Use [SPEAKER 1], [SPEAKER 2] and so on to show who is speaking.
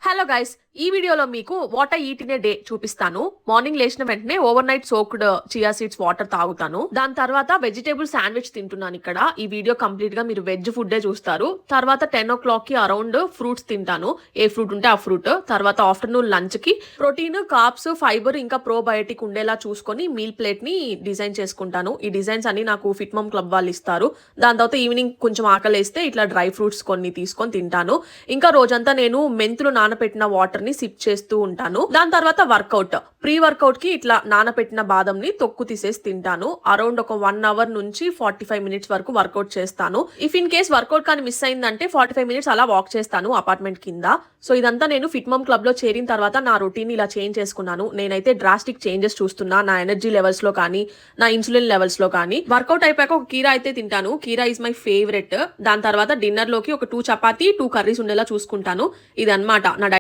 [SPEAKER 1] Hello guys, ఈ వీడియోలో మీకు what I eat in a day చూపిస్తాను. మార్నింగ్ లేచిన వెంటనే over night soaked chia seeds water తాగుతాను. దాని తర్వాత వెజిటేబుల్ శాండ్విచ్ తింటున్నాను. ఇక్కడ ఈ వీడియో కంప్లీట్ గా మీరు వెజ్ ఫుడ్ చూస్తారు. తర్వాత 10 o'clock కి అరౌండ్ ఫ్రూట్స్ తింటాను. ఏ ఫ్రూట్ ఉంటే ఆ ఫ్రూట్. తర్వాత ఆఫ్టర్నూన్ లంచ్ కి ప్రోటీన్, కార్బ్స్, ఫైబర్ ఇంకా ప్రోబయోటిక్ ఉండేలా చూసుకొని మీల్ ప్లేట్ ని డిజైన్ చేసుకుంటాను. ఈ డిజైన్స్ అన్ని నాకు ఫిట్ మమ్ క్లబ్ వాళ్ళు ఇస్తారు. దాని తర్వాత ఈవినింగ్ కొంచెం ఆకలేస్తే ఇట్లా డ్రై ఫ్రూట్స్ కొన్ని తీసుకొని తింటాను. ఇంకా రోజంతా నేను మెంతులు నానబెట్టిన వాటర్ ని సిప్ చేస్తూ ఉంటాను. దాని తర్వాత వర్కౌట్, ప్రీ వర్కౌట్ కి ఇట్లా నానబెట్టిన బాదం ని తొక్కు తీసేసి తింటాను. అరౌండ్ ఒక 1 hour నుంచి 45 minutes వరకు వర్కౌట్ చేస్తాను. ఇఫ్ ఇన్ కేస్ వర్కౌట్ కానీ మిస్ అయిందంటే 45 minutes అలా వాక్ చేస్తాను అపార్ట్మెంట్ కింద. సో ఇదంతా నేను ఫిట్ మమ్ క్లబ్ లో చేరిన తర్వాత నా రొటీన్ ఇలా చేంజ్ చేసుకున్నాను. నేనైతే డ్రాస్టిక్ చేంజెస్ చూస్తున్నా నా ఎనర్జీ లెవెల్స్ లో కానీ నా ఇన్సులిన్ లెవెల్స్ లో కానీ. వర్కౌట్ అయిపోయాక ఒక కీరా అయితే తింటాను. కీరా ఇస్ మై ఫేవరెట్. దాని తర్వాత డిన్నర్ లోకి ఒక 2 చపాతీ 2 కర్రీస్ ఉండేలా చూసుకుంటాను. ఇది అన్నమాట నా